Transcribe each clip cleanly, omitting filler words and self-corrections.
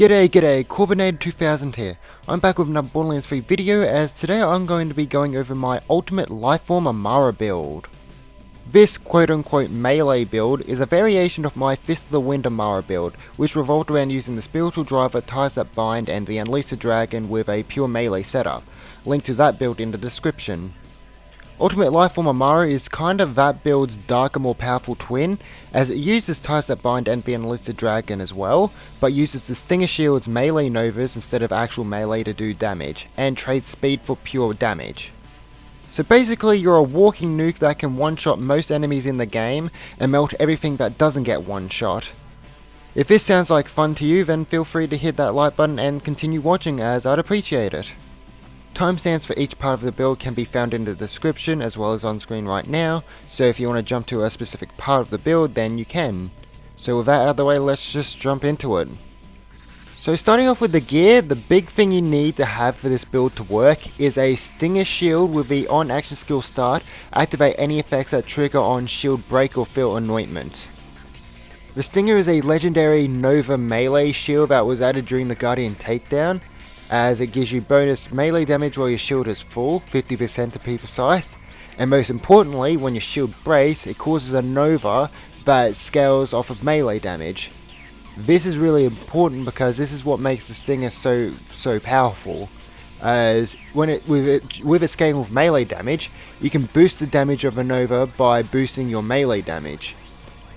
G'day, Corbinator2000 here. I'm back with another Borderlands 3 video, as today I'm going to be going over my ultimate lifeform Amara build. This quote-unquote melee build is a variation of my Fist of the Wind Amara build, which revolved around using the spiritual driver, ties that bind, and the Unleashed Dragon with a pure melee setup. Link to that build in the description. Ultimate Lifeform Amara is kind of that build's darker, more powerful twin, as it uses ties that bind and the Unleashed Dragon as well, but uses the Stinger Shield's melee novas instead of actual melee to do damage, and trades speed for pure damage. So basically you're a walking nuke that can one-shot most enemies in the game, and melt everything that doesn't get one-shot. If this sounds like fun to you, then feel free to hit that like button and continue watching, as I'd appreciate it. Timestamps for each part of the build can be found in the description as well as on screen right now, so if you want to jump to a specific part of the build then you can. So with that out of the way, let's just jump into it. So starting off with the gear, the big thing you need to have for this build to work is a Stinger Shield with the on action skill start, activate any effects that trigger on shield break or feel anointment. The Stinger is a legendary Nova melee shield that was added during the Guardian takedown, as it gives you bonus melee damage while your shield is full, 50% to be precise, and most importantly, when your shield breaks, it causes a Nova that scales off of melee damage. This is really important because this is what makes the Stinger so powerful, as with it scaling with melee damage, you can boost the damage of a Nova by boosting your melee damage.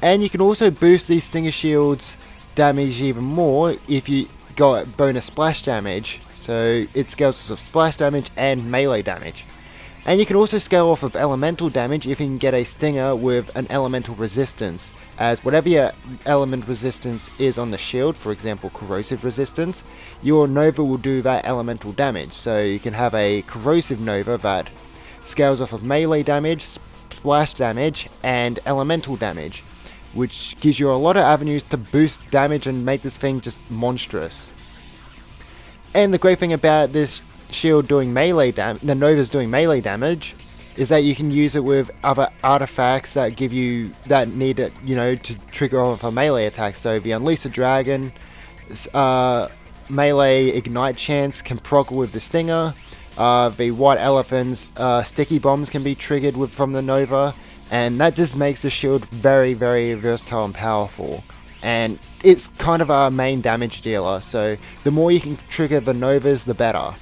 And you can also boost these Stinger Shields damage even more if you got bonus splash damage, so it scales off of splash damage and melee damage. And you can also scale off of elemental damage if you can get a Stinger with an elemental resistance, as whatever your element resistance is on the shield, for example corrosive resistance, your Nova will do that elemental damage. So you can have a corrosive Nova that scales off of melee damage, splash damage, and elemental damage, which gives you a lot of avenues to boost damage and make this thing just monstrous. And the great thing about this shield doing melee damage, the Nova's doing melee damage, is that you can use it with other artifacts that give you, that need it, to trigger off a melee attack. So the Unleashed Dragon, melee ignite chance can proc with the Stinger, the White Elephant's sticky bombs can be triggered from the Nova, and that just makes the shield very, very versatile and powerful. And it's kind of our main damage dealer, so the more you can trigger the Novas, the better.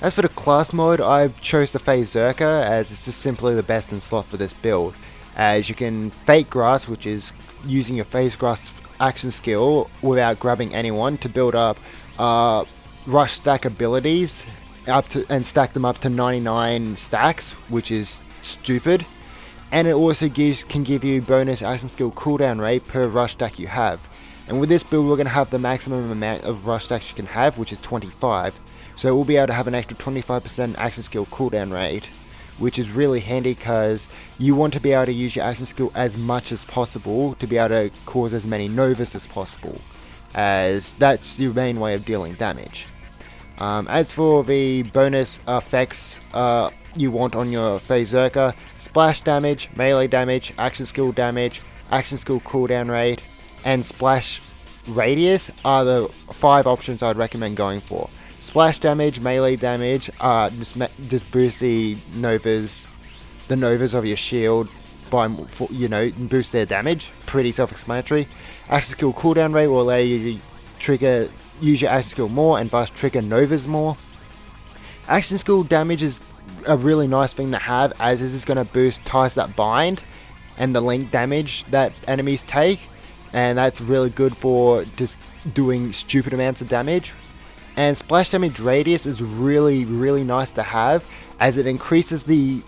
As for the class mode, I chose the Phase Zerker, as it's just simply the best in slot for this build, as you can Fake Grasp, which is using your Phase Grasp action skill without grabbing anyone to build up rush stack abilities and stack them up to 99 stacks, which is stupid. And it also can give you bonus action skill cooldown rate per rush stack you have. And with this build we're going to have the maximum amount of rush stacks you can have, which is 25. So we'll be able to have an extra 25% action skill cooldown rate, which is really handy because you want to be able to use your action skill as much as possible to be able to cause as many Novas as possible, as that's your main way of dealing damage. As for the bonus effects you want on your Phase Zerker, splash damage, melee damage, action skill cooldown rate, and splash radius are the 5 options I'd recommend going for. Splash damage, melee damage, just boost the Novas of your shield by, boost their damage, pretty self-explanatory. Action skill cooldown rate will allow you to use your action skill more and thus trigger Novas more. Action skill damage is a really nice thing to have, as this is going to boost ties that bind and the link damage that enemies take, and that's really good for just doing stupid amounts of damage. And splash damage radius is really nice to have, as it increases the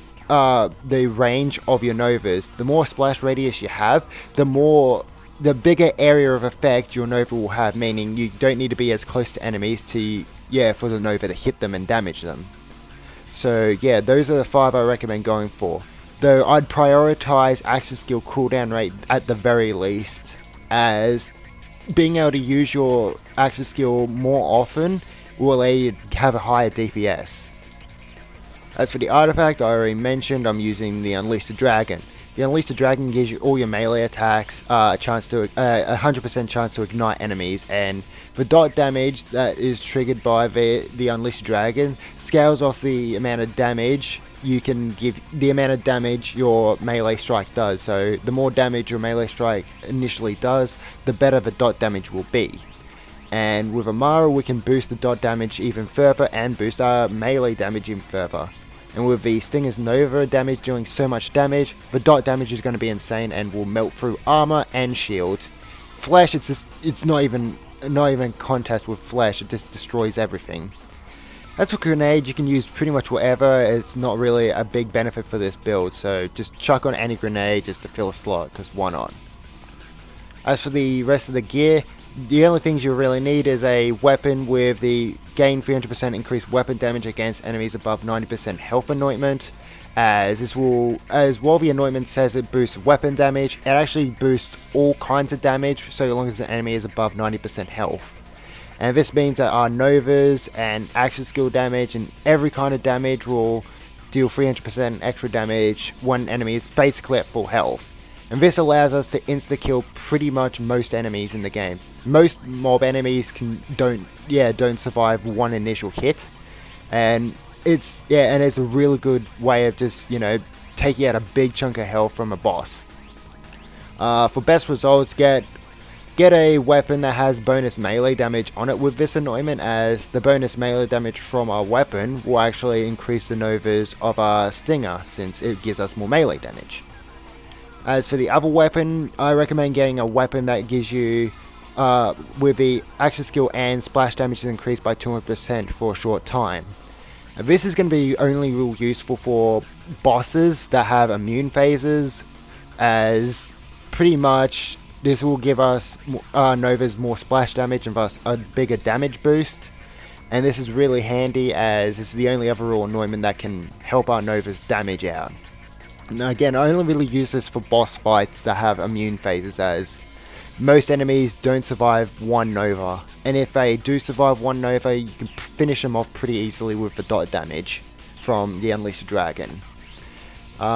range of your Novas. The more splash radius you have, the bigger area of effect your Nova will have, meaning you don't need to be as close to enemies for the Nova to hit them and damage them. So yeah, those are the 5 I recommend going for. Though I'd prioritize action skill cooldown rate at the very least, as being able to use your action skill more often will allow you to have a higher DPS. As for the artifact, I already mentioned I'm using the Unleashed Dragon. The Unleashed Dragon gives you all your melee attacks, a chance to 100% chance to ignite enemies, and the dot damage that is triggered by the Unleashed Dragon scales off the amount of damage you can give, the amount of damage your melee strike does. So the more damage your melee strike initially does, the better the dot damage will be. And with Amara, we can boost the dot damage even further and boost our melee damage even further. And with the Stinger's Nova damage doing so much damage, the dot damage is going to be insane and will melt through armor and shields. Flesh, it's not even contest with flesh, it just destroys everything. As for grenades, you can use pretty much whatever. It's not really a big benefit for this build, so just chuck on any grenade just to fill a slot, because why not? As for the rest of the gear, the only things you really need is a weapon with the gain 300% increased weapon damage against enemies above 90% health anointment. As while the anointment says it boosts weapon damage, it actually boosts all kinds of damage so long as the enemy is above 90% health. And this means that our Novas and action skill damage and every kind of damage will deal 300% extra damage when enemy is basically at full health. And this allows us to insta-kill pretty much most enemies in the game. Most mob enemies don't survive one initial hit, and it's a really good way of just, taking out a big chunk of health from a boss. For best results, get a weapon that has bonus melee damage on it with this anointment, as the bonus melee damage from our weapon will actually increase the Novas of our Stinger, since it gives us more melee damage. As for the other weapon, I recommend getting a weapon that gives you, with the action skill and splash damage is increased by 200% for a short time. Now, this is going to be only real useful for bosses that have immune phases, as pretty much this will give us Novas more splash damage and thus a bigger damage boost. And this is really handy, as this is the only other real anointment that can help our Novas damage out. Now again, I only really use this for boss fights that have immune phases, as most enemies don't survive one Nova, and if they do survive one Nova, you can finish them off pretty easily with the dot damage from the Unleashed Dragon.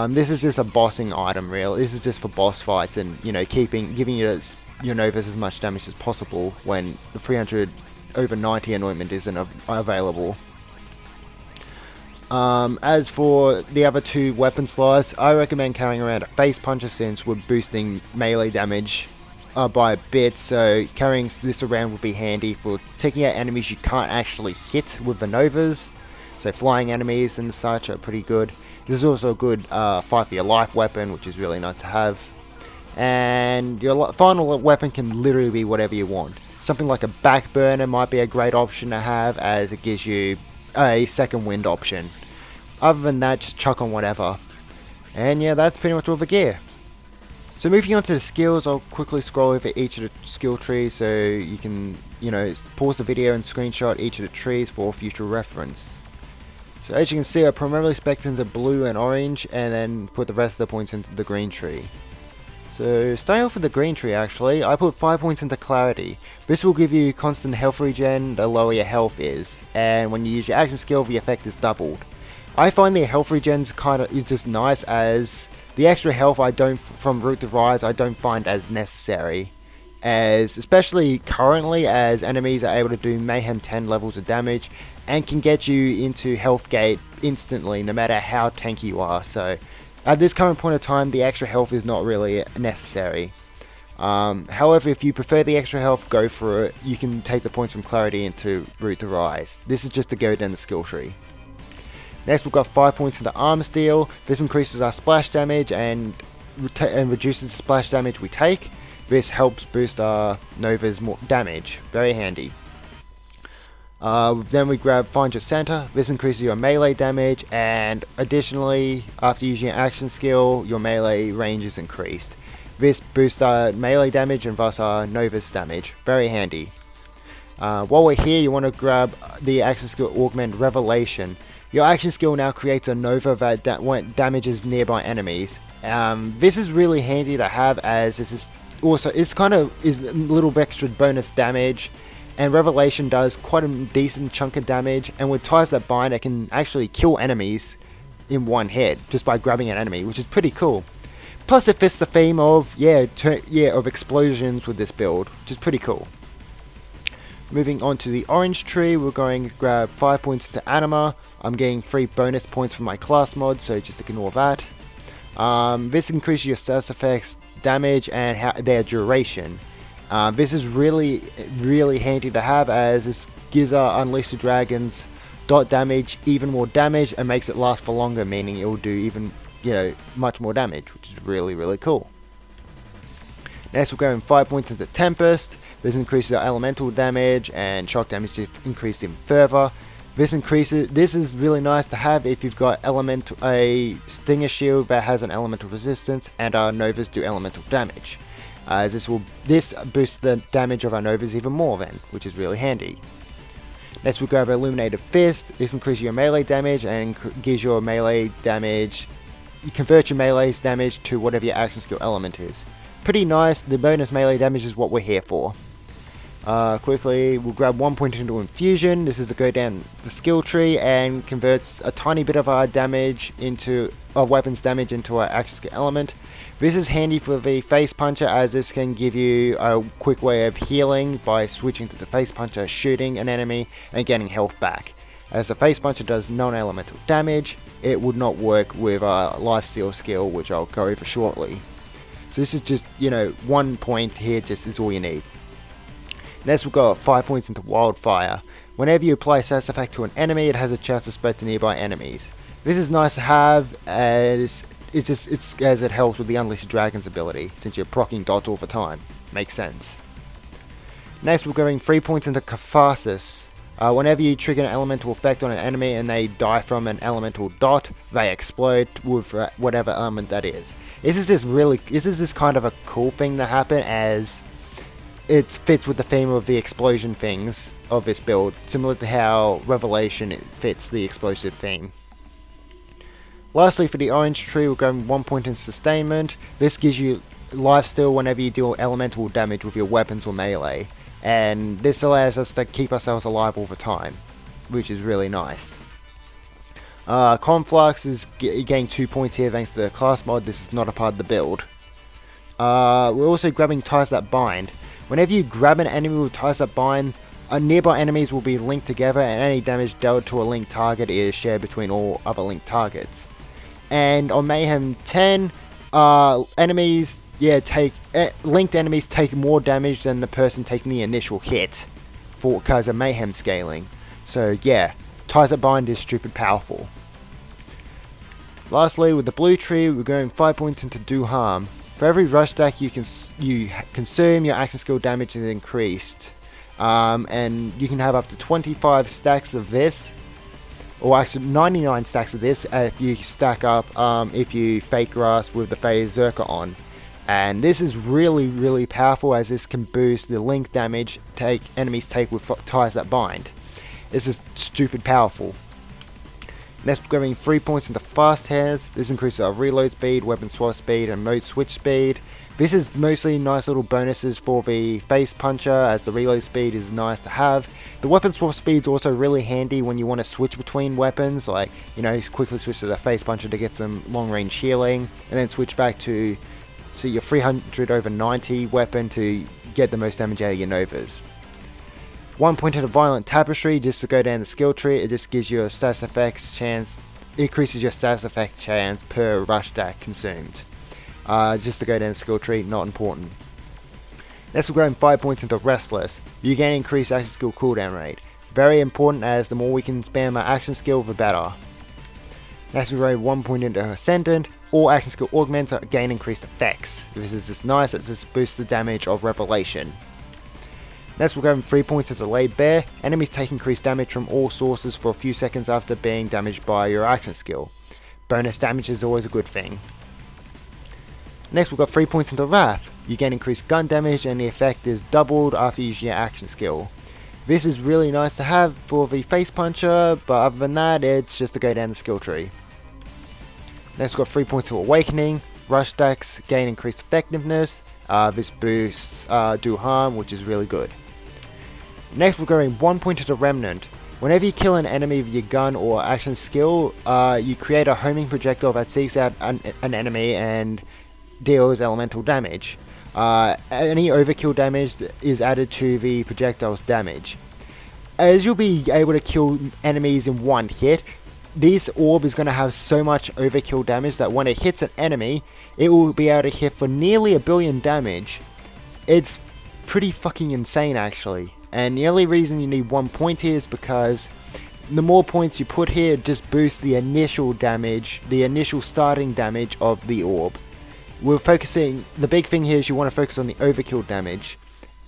This is just a bossing item, really. This is just for boss fights and, giving your Novas as much damage as possible when the 300 over 90 anointment isn't available. As for the other two weapon slots, I recommend carrying around a face puncher, since we're boosting melee damage by a bit, so carrying this around would be handy for taking out enemies you can't actually hit with the Novas. So flying enemies and such are pretty good. This is also a good fight for your life weapon, which is really nice to have. And your final weapon can literally be whatever you want. Something like a back burner might be a great option to have, as it gives you a second wind option. Other than that, just chuck on whatever. And yeah, that's pretty much all the gear. So moving on to the skills, I'll quickly scroll over each of the skill trees so you can, pause the video and screenshot each of the trees for future reference. So as you can see, I primarily spec'd into blue and orange, and then put the rest of the points into the green tree. So starting off with the green tree, actually, I put 5 points into clarity. This will give you constant health regen the lower your health is, and when you use your action skill, the effect is doubled. I find the health regen's is just nice, as the extra health from Root to Rise I don't find as necessary, as especially currently, as enemies are able to do Mayhem 10 levels of damage and can get you into health gate instantly no matter how tanky you are. So at this current point of time, the extra health is not really necessary. However, if you prefer the extra health, go for it. You can take the points from clarity into Root to Rise. This is just to go down the skill tree. Next, we've got 5 points into Armor Steel. This increases our splash damage and reduces the splash damage we take. This helps boost our Nova's more damage. Very handy. Then we grab Find Your Center. This increases your melee damage, and additionally, after using your action skill, your melee range is increased. This boosts our melee damage and thus our Nova's damage. Very handy. While we're here, you want to grab the action skill Augment Revelation. Your action skill now creates a Nova that damages nearby enemies. This is really handy to have, as this is also a little extra bonus damage, and Revelation does quite a decent chunk of damage, and with Ties That Bind, it can actually kill enemies in one hit just by grabbing an enemy, which is pretty cool. Plus it fits the theme of, of explosions with this build, which is pretty cool. Moving on to the orange tree, we're going to grab 5 points into Amara. I'm getting 3 bonus points from my class mod, so just ignore that. This increases your status effects, damage, and their duration. This is really handy to have, as this gives our Unleash the Dragons dot damage even more damage and makes it last for longer, meaning it will do even, much more damage, which is really cool. Next we're going 5 points into Tempest. This increases our elemental damage and shock damage to increase them further. This is really nice to have if you've got a Stinger Shield that has an elemental resistance, and our Novas do elemental damage. This boosts the damage of our Novas even more then, which is really handy. Next we grab Illuminated Fist. This increases your melee damage and gives your melee damage. You convert your melee's damage to whatever your action skill element is. Pretty nice. The bonus melee damage is what we're here for. Quickly, we'll grab 1 point into Infusion. This is to go down the skill tree and converts a tiny bit of our weapons damage into our action skill element. This is handy for the Face Puncher, as this can give you a quick way of healing by switching to the Face Puncher, shooting an enemy, and getting health back. As the Face Puncher does non-elemental damage, it would not work with our Lifesteal skill, which I'll go over shortly. So this is just, 1 point here, just is all you need. Next we'll go 5 points into Wildfire. Whenever you apply status effect to an enemy, it has a chance to spread to nearby enemies. This is nice to have, as it helps with the Unleash the Dragons ability, since you're proccing dots all the time. Makes sense. Next we're going 3 points into Catharsis. Whenever you trigger an elemental effect on an enemy and they die from an elemental dot, they explode with whatever element that is. This is just kind of a cool thing to happen, as it fits with the theme of the explosion things of this build, similar to how Revelation fits the explosive theme. Lastly, for the orange tree, we're going 1 point in Sustainment. This gives you lifesteal whenever you deal elemental damage with your weapons or melee, and this allows us to keep ourselves alive all the time, which is really nice. Conflux is getting 2 points here thanks to the class mod. This is not a part of the build. We're also grabbing Ties That Bind. Whenever you grab an enemy with Ties That Bind, nearby enemies will be linked together, and any damage dealt to a linked target is shared between all other linked targets. And on Mayhem 10, linked enemies take more damage than the person taking the initial hit, because of Mayhem scaling. So yeah, Ties That Bind is stupid powerful. Lastly, with the blue tree, we're going 5 points into Do Harm. For every rush stack you consume, your action skill damage is increased. And you can have up to 25 stacks of this, or actually 99 stacks of this if you stack up if you Fake Grass with the Phase Zerker on. And this is really powerful, as this can boost the link damage enemies take with Ties That Bind. This is stupid powerful. Next we're going 3 points into Fast Hands. This increases our reload speed, weapon swap speed, and mode switch speed. This is mostly nice little bonuses for the Face Puncher, as the reload speed is nice to have. The weapon swap speed is also really handy when you want to switch between weapons, like, quickly switch to the Face Puncher to get some long range healing, and then switch back to your 300/90 weapon to get the most damage out of your Novas. 1 point into Violent Tapestry, just to go down the skill tree. It just gives you a status effects chance, increases your status effect chance per rush stack consumed. Just to go down the skill tree, not important. Next we're going 5 points into Restless. You gain increased action skill cooldown rate. Very important, as the more we can spam our action skill, the better. Next we're going 1 point into Ascendant. All action skill augments gain increased effects. This is just nice, it just boosts the damage of Revelation. Next we're going 3 points into Laid Bare. Enemies take increased damage from all sources for a few seconds after being damaged by your action skill. Bonus damage is always a good thing. Next we've got 3 points into Wrath. You gain increased gun damage, and the effect is doubled after using your action skill. This is really nice to have for the Face Puncher, but other than that, it's just to go down the skill tree. Next we've got 3 points to Awakening. Rush stacks gain increased effectiveness. This boosts Do Harm, which is really good. Next we're going 1 point into Remnant. Whenever you kill an enemy with your gun or action skill, you create a homing projectile that seeks out an enemy and deals elemental damage. Any overkill damage is added to the projectile's damage. As you'll be able to kill enemies in one hit, this orb is going to have so much overkill damage that when it hits an enemy, it will be able to hit for nearly 1 billion damage. It's pretty fucking insane actually, and the only reason you need 1 point here is because the more points you put here, it just boosts the initial damage, the initial starting damage of the orb. We're focusing, the big thing here is you want to focus on the overkill damage,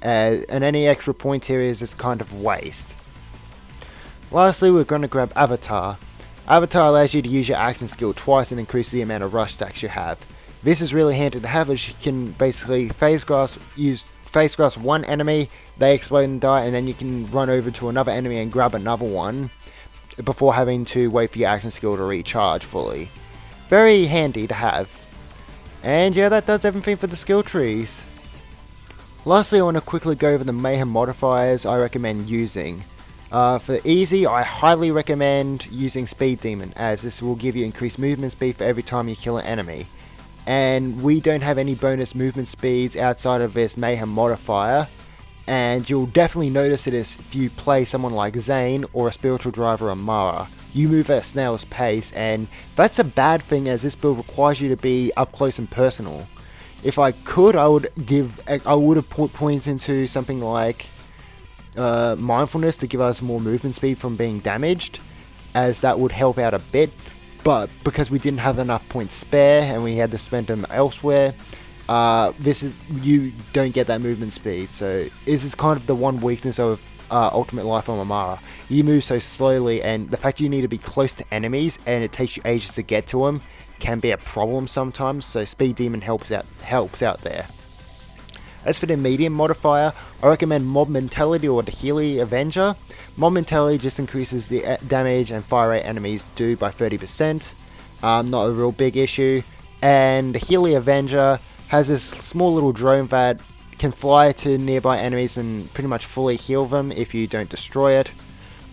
and any extra points here is just kind of waste. Lastly, we're going to grab Avatar. Avatar allows you to use your action skill twice and increase the amount of rush stacks you have. This is really handy to have, as you can basically phase grass one enemy, they explode and die, and then you can run over to another enemy and grab another one before having to wait for your action skill to recharge fully. Very handy to have. And yeah, that does everything for the skill trees. Lastly, I want to quickly go over the mayhem modifiers I recommend using. For easy, I highly recommend using Speed Demon, as this will give you increased movement speed for every time you kill an enemy. And we don't have any bonus movement speeds outside of this mayhem modifier, and you'll definitely notice it if you play someone like Zane or a spiritual driver Amara. You move at a snail's pace, and that's a bad thing, as this build requires you to be up close and personal. If I could, I would have put points into something like mindfulness to give us more movement speed from being damaged, as that would help out a bit. But because we didn't have enough points spare and we had to spend them elsewhere, you don't get that movement speed. So this is kind of the one weakness of Ultimate Lifeform Amara. You move so slowly, and the fact you need to be close to enemies and it takes you ages to get to them can be a problem sometimes. So Speed Demon helps out there. As for the medium modifier, I recommend Mob Mentality or the Healy Avenger. Mob Mentality just increases the damage and fire rate enemies do by 30%. Not a real big issue. And the Healy Avenger has this small little drone that can fly to nearby enemies and pretty much fully heal them if you don't destroy it.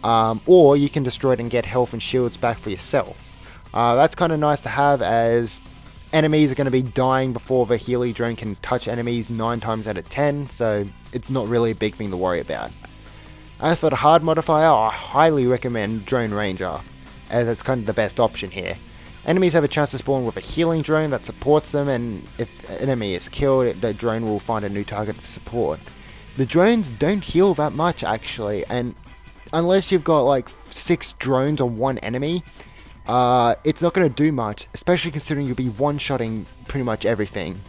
Or you can destroy it and get health and shields back for yourself. That's kind of nice to have, as enemies are going to be dying before the Healy drone can touch enemies 9 times out of 10, so it's not really a big thing to worry about. As for the hard modifier, I highly recommend Drone Ranger, as it's kind of the best option here. Enemies have a chance to spawn with a healing drone that supports them, and if an enemy is killed, the drone will find a new target to support. The drones don't heal that much actually, and unless you've got like 6 drones on one enemy, it's not going to do much, especially considering you'll be one-shotting pretty much everything.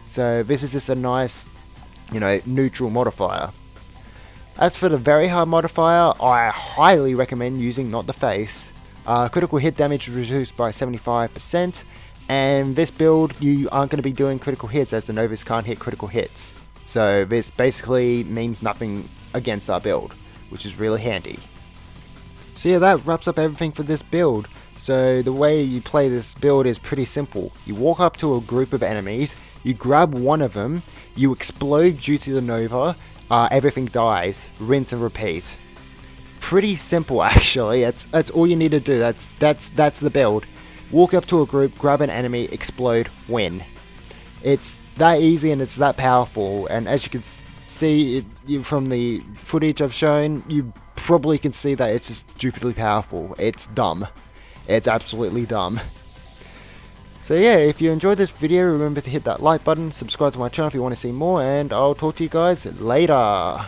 So this is just a nice, neutral modifier. As for the very hard modifier, I highly recommend using Not the Face. Critical hit damage is reduced by 75%, and this build you aren't going to be doing critical hits, as the Novas can't hit critical hits. So this basically means nothing against our build, which is really handy. So yeah, that wraps up everything for this build. So the way you play this build is pretty simple. You walk up to a group of enemies, you grab one of them, you explode due to the Nova, everything dies, rinse and repeat. Pretty simple actually. That's all you need to do. That's the build. Walk up to a group, grab an enemy, explode, win. It's that easy and it's that powerful, and as you can see from the footage I've shown, you probably can see that it's just stupidly powerful. It's dumb. It's absolutely dumb. So yeah, if you enjoyed this video, remember to hit that like button, subscribe to my channel if you want to see more, and I'll talk to you guys later.